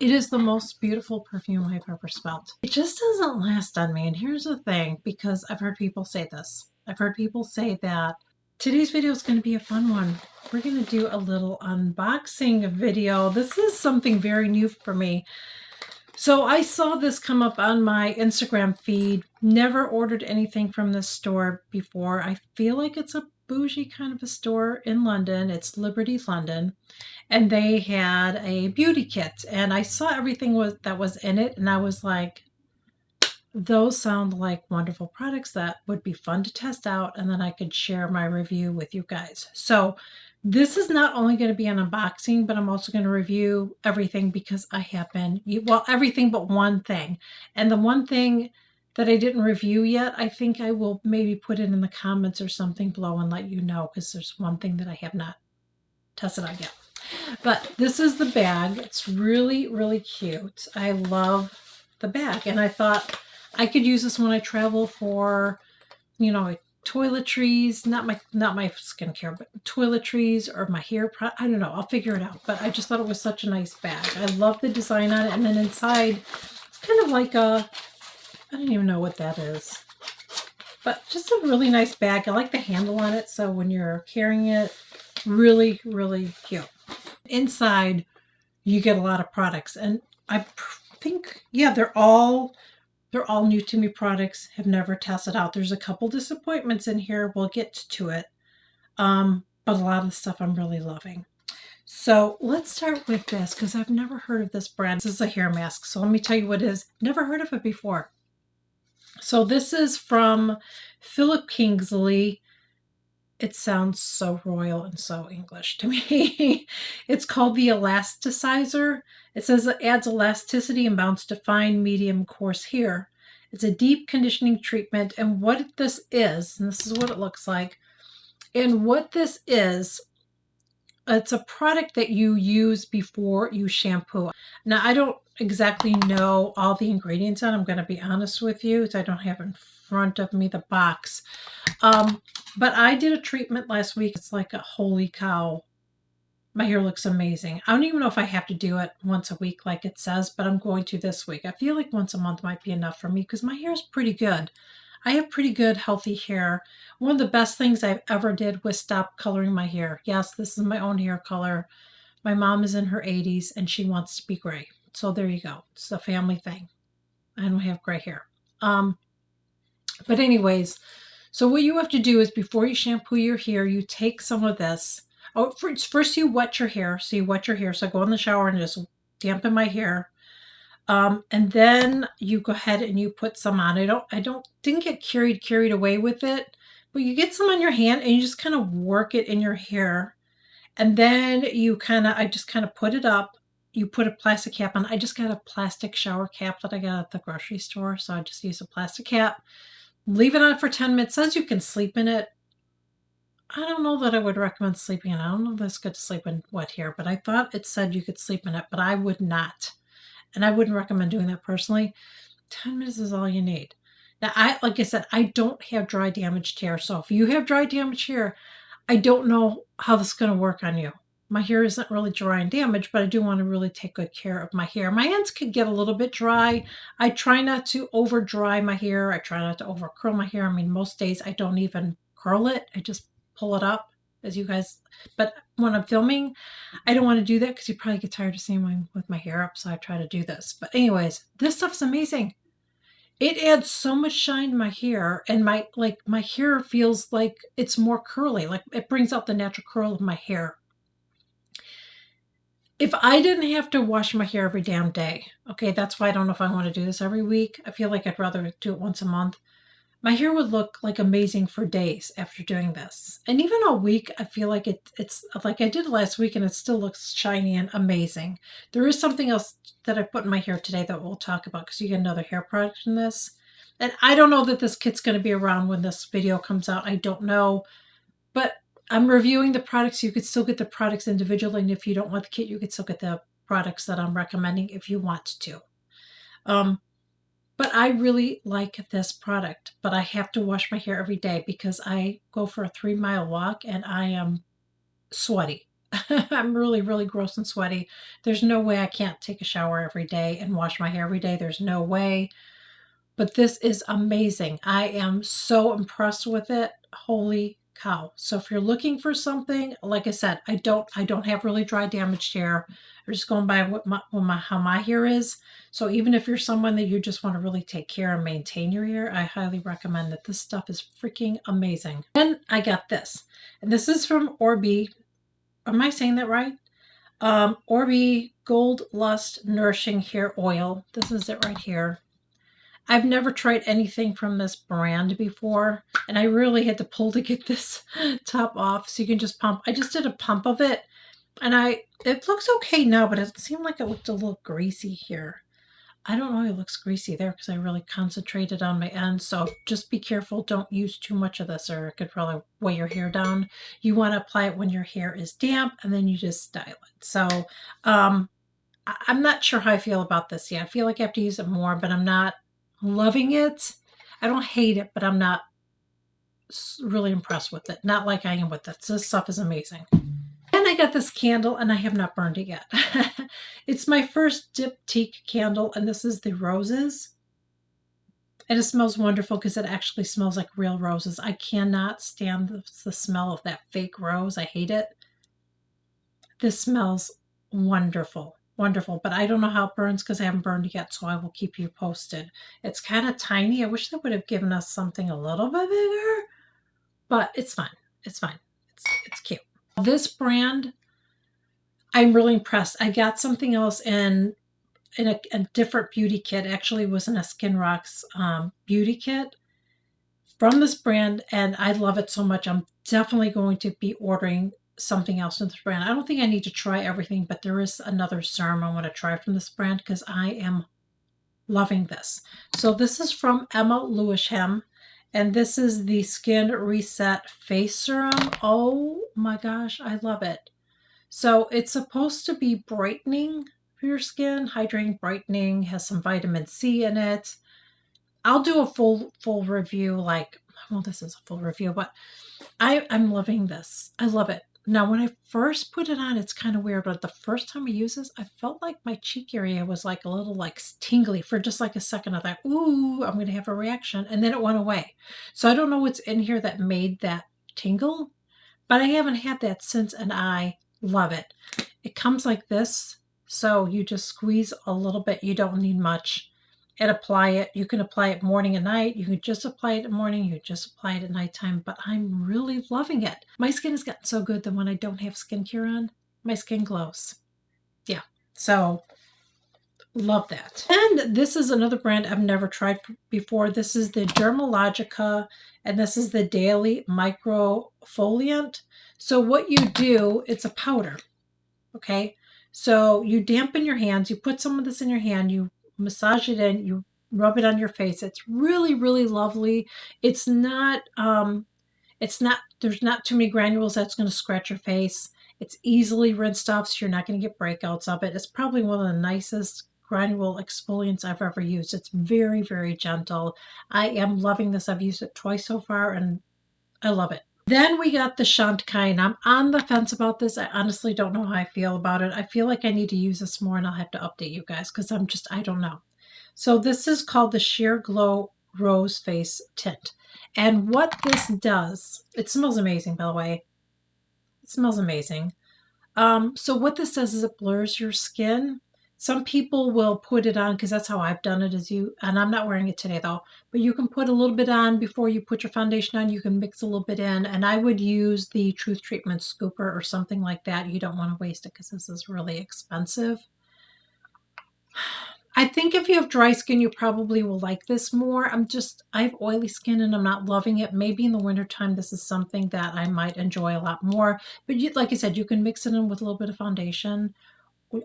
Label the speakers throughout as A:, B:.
A: It is the most beautiful perfume I've ever smelled. It just doesn't last on me. And here's the thing, because I've heard people say this. I've heard people say that today's video is going to be a fun one. We're going to do a little unboxing video. This is something very new for me. So I saw this come up on my Instagram feed. Never ordered anything from this store before. I feel like it's a bougie kind of a store in London. It's Liberty London. And they had a beauty kit. And I saw everything that was in it. And I was like, those sound like wonderful products that would be fun to test out. And then I could share my review with you guys. So this is not only going to be an unboxing, but I'm also going to review everything because I have been, well, everything but one thing. And the one thing that I didn't review yet, I think I will maybe put it in the comments or something below and let you know, because there's one thing that I have not tested out yet. But this is the bag. It's really, really cute. I love the bag. And I thought I could use this when I travel for, toiletries, not my skincare, but toiletries or my hair. I don't know. I'll figure it out. But I just thought it was such a nice bag. I love the design on it. And then inside, it's kind of like I don't even know what that is. But just a really nice bag. I like the handle on it. So when you're carrying it, really, really cute. Inside, you get a lot of products. And I think, yeah, they're all new to me products, have never tested out. There's a couple disappointments in here. We'll get to it. But a lot of the stuff I'm really loving. So let's start with this because I've never heard of this brand. This is a hair mask. So let me tell you what it is. Never heard of it before. So this is from Philip Kingsley. It sounds so royal and so English to me. It's called the Elasticizer. It says it adds elasticity and bounce to fine, medium, coarse hair. It's a deep conditioning treatment. And what this is, and this is what it looks like, and what this is, it's a product that you use before you shampoo. Now, I don't exactly know all the ingredients on it. I'm going to be honest with you. I don't have in front of me the box. But I did a treatment last week. It's like a holy cow. My hair looks amazing. I don't even know if I have to do it once a week like it says, but I'm going to this week. I feel like once a month might be enough for me because my hair is pretty good. I have pretty good, healthy hair. One of the best things I've ever did was stop coloring my hair. Yes, this is my own hair color. My mom is in her 80s and she wants to be gray. So there you go. It's a family thing. I don't have gray hair. But anyways, so what you have to do is before you shampoo your hair, you take some of this. Oh, first you wet your hair. So you wet your hair. So I go in the shower and just dampen my hair. And then you go ahead and you put some on. Didn't get carried away with it, but you get some on your hand and you just kind of work it in your hair. And then I just kind of put it up. You put a plastic cap on. I just got a plastic shower cap that I got at the grocery store. So I just use a plastic cap. Leave it on for 10 minutes. It says you can sleep in it. I don't know that I would recommend sleeping in it. I don't know if it's good to sleep in wet hair, but I thought it said you could sleep in it, but I would not. And I wouldn't recommend doing that personally. 10 minutes is all you need. Now, like I said, I don't have dry damaged hair. So if you have dry damaged hair, I don't know how this is going to work on you. My hair isn't really dry and damaged, but I do want to really take good care of my hair. My ends could get a little bit dry. I try not to over dry my hair. I try not to over curl my hair. I mean, most days I don't even curl it. I just pull it up, as you guys, but when I'm filming, I don't want to do that because you probably get tired of seeing me with my hair up, so I try to do this. But anyways, this stuff's amazing. It adds so much shine to my hair, and my hair feels like it's more curly. Like it brings out the natural curl of my hair. If I didn't have to wash my hair every damn day, okay, that's why I don't know if I want to do this every week. I feel like I'd rather do it once a month. My hair would look like amazing for days after doing this. And even a week, I feel like it's like I did last week and it still looks shiny and amazing. There is something else that I put in my hair today that we'll talk about because you get another hair product in this. And I don't know that this kit's going to be around when this video comes out. I don't know. But I'm reviewing the products. You could still get the products individually. And if you don't want the kit, you could still get the products that I'm recommending if you want to. But I really like this product, but I have to wash my hair every day because I go for a 3-mile walk and I am sweaty. I'm really, really gross and sweaty. There's no way I can't take a shower every day and wash my hair every day. There's no way. But this is amazing. I am so impressed with it. Holy cow. So if you're looking for something, like I said, I don't have really dry damaged hair. I'm just going by how my hair is. So even if you're someone that you just want to really take care and maintain your hair, I highly recommend that. This stuff is freaking amazing. Then I got this. And this is from Orbi. Am I saying that right? Orbi Gold Lust Nourishing Hair Oil. This is it right here. I've never tried anything from this brand before, and I really had to pull to get this top off, so you can just pump. I just did a pump of it, and it looks okay now, but it seemed like it looked a little greasy here. I don't know, it looks greasy there because I really concentrated on my end, so just be careful. Don't use too much of this or it could probably weigh your hair down. You want to apply it when your hair is damp, and then you just style it. So I'm not sure how I feel about this yet. I feel like I have to use it more, but I'm not loving it. I don't hate it, but I'm not really impressed with it. Not like I am with this. This stuff is amazing. And I got this candle, and I have not burned it yet. It's my first diptyque candle, and this is the roses. And it smells wonderful because it actually smells like real roses. I cannot stand the smell of that fake rose. I hate it. This smells wonderful. Wonderful, but I don't know how it burns because I haven't burned it yet, so I will keep you posted. It's kind of tiny. I wish they would have given us something a little bit bigger, but it's fine. It's fine. It's cute. This brand, I'm really impressed. I got something else in a different beauty kit. Actually, it was in a Skin Rocks beauty kit from this brand, and I love it so much. I'm definitely going to be ordering something else in this brand. I don't think I need to try everything, but there is another serum I want to try from this brand because I am loving this. So this is from Emma Lewisham, and this is the Skin Reset Face Serum. Oh my gosh, I love it. So it's supposed to be brightening for your skin, hydrating, brightening, has some vitamin C in it. I'll do a full review, like, well, this is a full review, but I'm loving this. I love it. Now, when I first put it on, it's kind of weird, but the first time I used this, I felt like my cheek area was like a little like tingly for just like a second. I thought, ooh, I'm going to have a reaction. And then it went away. So I don't know what's in here that made that tingle, but I haven't had that since, and I love it. It comes like this. So you just squeeze a little bit. You don't need much. And apply it. You can apply it morning and night. You can just apply it in the morning. You just apply it at nighttime. But I'm really loving it. My skin has gotten so good that when I don't have skincare on, my skin glows. Yeah. So love that. And this is another brand I've never tried before. This is the Dermalogica, and this is the Daily Microfoliant. So what you do, it's a powder. Okay. So you dampen your hands. You put some of this in your hand. You massage it in, you rub it on your face. It's really, really lovely. It's not, there's not too many granules that's going to scratch your face. It's easily rinsed off, so you're not going to get breakouts of it. It's probably one of the nicest granule exfoliants I've ever used. It's very, very gentle. I am loving this. I've used it twice so far, and I love it. Then we got the Shantkine. I'm on the fence about this. I honestly don't know how I feel about it. I feel like I need to use this more, and I'll have to update you guys because I don't know. So this is called the Sheer Glow Rose Face Tint. And what this does, it smells amazing, by the way. It smells amazing. So what this does is it blurs your skin. Some people will put it on because that's how I've done it, and I'm not wearing it today though, but you can put a little bit on before you put your foundation on. You can mix a little bit in, and I would use the Truth Treatment Scooper or something like that. You don't want to waste it because this is really expensive. I think if you have dry skin, you probably will like this more. I have oily skin and I'm not loving it. Maybe in the wintertime, this is something that I might enjoy a lot more. But like I said, you can mix it in with a little bit of foundation.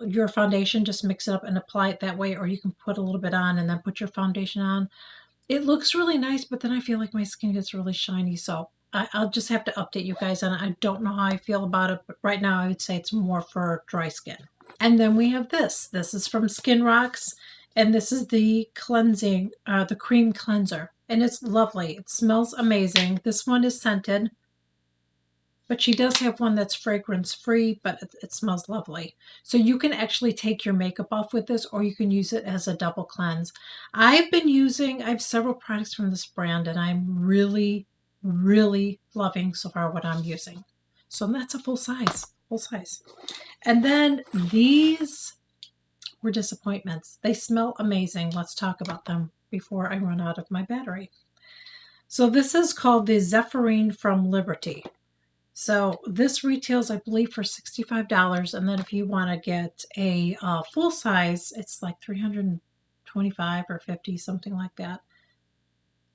A: Your foundation, just mix it up and apply it that way, or you can put a little bit on and then put your foundation on. It looks really nice, but then I feel like my skin gets really shiny, so I'll just have to update you guys on it. I don't know how I feel about it, but right now I would say it's more for dry skin. And then we have this. This is from Skin Rocks, and this is the cleansing, the cream cleanser, and it's lovely. It smells amazing. This one is scented. But she does have one that's fragrance free, but it smells lovely. So you can actually take your makeup off with this, or you can use it as a double cleanse. I have several products from this brand, and I'm really, really loving so far what I'm using. So that's a full size, full size. And then these were disappointments. They smell amazing. Let's talk about them before I run out of my battery. So this is called the Zephyrine from Liberty. So this retails, I believe, for $65, and then if you want to get a full size, it's like $325 or $50, something like that.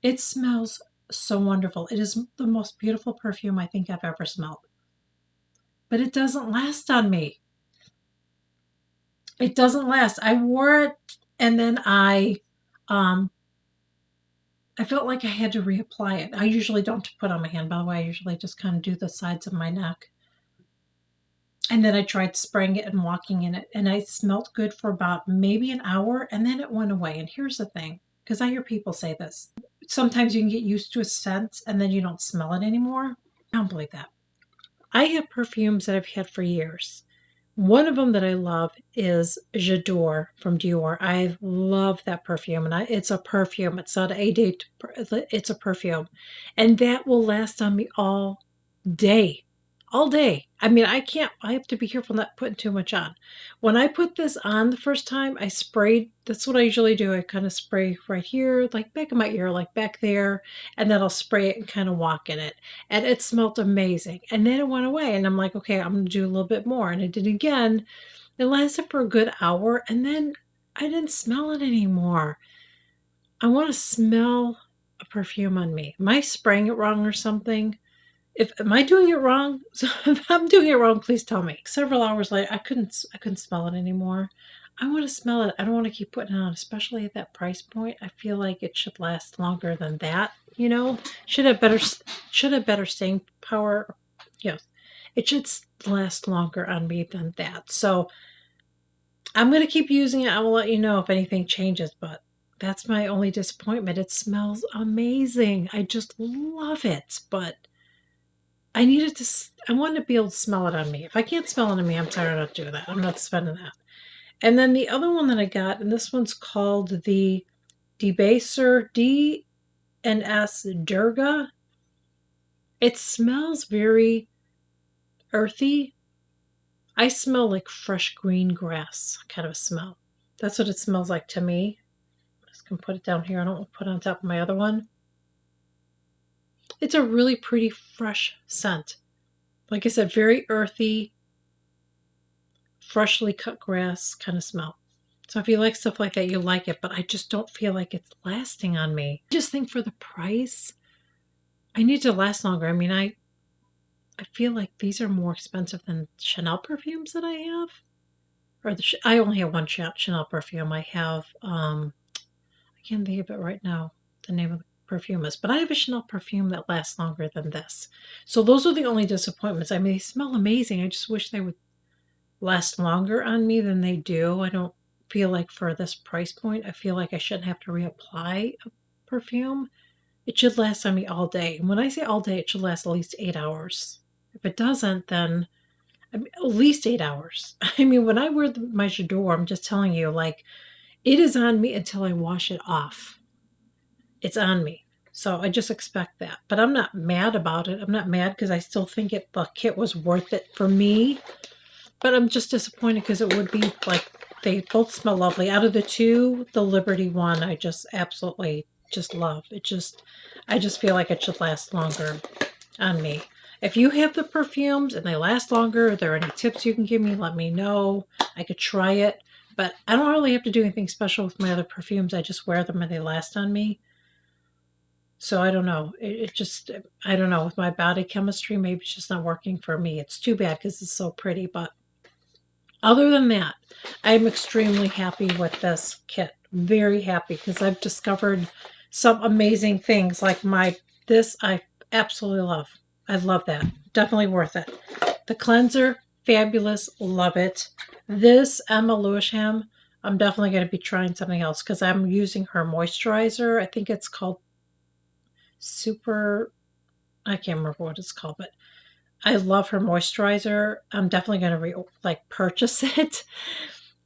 A: It smells so wonderful. It is the most beautiful perfume I think I've ever smelled. But it doesn't last on me. It doesn't last. I wore it, and then I felt like I had to reapply it. I usually don't put on my hand, by the way. I usually just kind of do the sides of my neck. And then I tried spraying it and walking in it, and I smelled good for about maybe an hour, and then it went away. And here's the thing, because I hear people say this. Sometimes you can get used to a scent, and then you don't smell it anymore. I don't believe that. I have perfumes that I've had for years. One of them that I love is J'adore from Dior. I love that perfume, and it's a perfume. It's not a date. It's a perfume, and that will last on me all day. All day. I mean, I have to be careful not putting too much on. When I put this on the first time, I sprayed. That's what I usually do. I kind of spray right here, like back of my ear, like back there, and then I'll spray it and kind of walk in it. And it smelled amazing. And then it went away, and I'm like, okay, I'm going to do a little bit more. And I did it again. It lasted for a good hour, and then I didn't smell it anymore. I want to smell a perfume on me. Am I spraying it wrong or something? Am I doing it wrong? So if I'm doing it wrong, please tell me. Several hours later, I couldn't smell it anymore. I want to smell it. I don't want to keep putting it on, especially at that price point. I feel like it should last longer than that. Should have better staying power. Yes, it should last longer on me than that. So I'm going to keep using it. I will let you know if anything changes, but that's my only disappointment. It smells amazing. I just love it, but I want to be able to smell it on me. If I can't smell it on me, I'm sorry, not doing that. I'm not spending that. And then the other one that I got, and this one's called the Debaser D&S Durga. It smells very earthy. I smell like fresh green grass kind of a smell. That's what it smells like to me. I'm just going to put it down here. I don't want to put it on top of my other one. It's a really pretty fresh scent. Like I said, very earthy, freshly cut grass kind of smell. So if you like stuff like that, you like it, but I just don't feel like it's lasting on me. I just think for the price, I need to last longer. I mean, I feel like these are more expensive than Chanel perfumes that I have. I only have one Chanel perfume. I have, I can't think of it right now, the name of the perfume is, but I have a Chanel perfume that lasts longer than this. So those are the only disappointments. I mean, they smell amazing. I just wish they would last longer on me than they do. I don't feel like for this price point, I feel like I shouldn't have to reapply a perfume. It should last on me all day. And when I say all day, it should last at least 8 hours. If it doesn't, then at least 8 hours. I mean, when I wear my J'adore, I'm just telling you, like, it is on me until I wash it off. It's on me. So I just expect that. But I'm not mad about it. I'm not mad because I still think the kit was worth it for me. But I'm just disappointed because it would be like, they both smell lovely. Out of the two, the Liberty one, I just absolutely just love. I just feel like it should last longer on me. If you have the perfumes and they last longer, are there any tips you can give me? Let me know. I could try it. But I don't really have to do anything special with my other perfumes. I just wear them and they last on me. So I don't know. I don't know. With my body chemistry, maybe it's just not working for me. It's too bad because it's so pretty. But other than that, I'm extremely happy with this kit. Very happy because I've discovered some amazing things like this I absolutely love. I love that. Definitely worth it. The cleanser, fabulous. Love it. This Emma Lewisham, I'm definitely going to be trying something else because I'm using her moisturizer. I think it's called I can't remember what it's called, but I love her moisturizer. I'm definitely going to purchase it.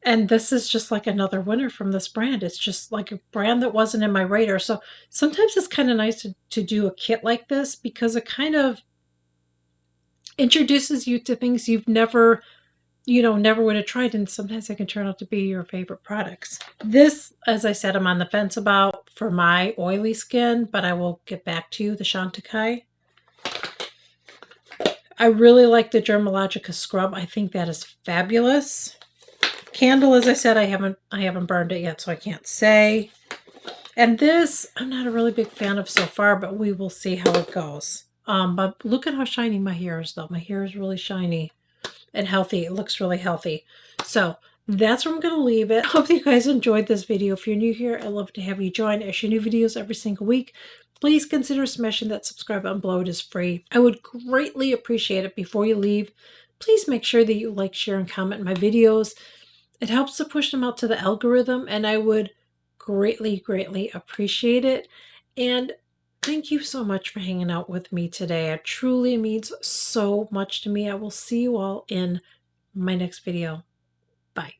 A: And this is just like another winner from this brand. It's just like a brand that wasn't in my radar. So sometimes it's kind of nice to do a kit like this because it kind of introduces you to things you've never, never would have tried. And sometimes it can turn out to be your favorite products. This, as I said, I'm on the fence about for my oily skin, but I will get back to you, the Chantecaille. I really like the Dermalogica scrub. I think that is fabulous. Candle, as I said, I haven't burned it yet, so I can't say. And this, I'm not a really big fan of so far, but we will see how it goes. But look at how shiny my hair is, though. My hair is really shiny and healthy. It looks really healthy. So that's where I'm going to leave it. Hope you guys enjoyed this video. If you're new here, I'd love to have you join. I share new videos every single week. Please consider smashing that subscribe button below. It is free. I would greatly appreciate it. Before you leave, please make sure that you like, share, and comment my videos. It helps to push them out to the algorithm, and I would greatly, greatly appreciate it. And thank you so much for hanging out with me today. It truly means so much to me. I will see you all in my next video. Bye.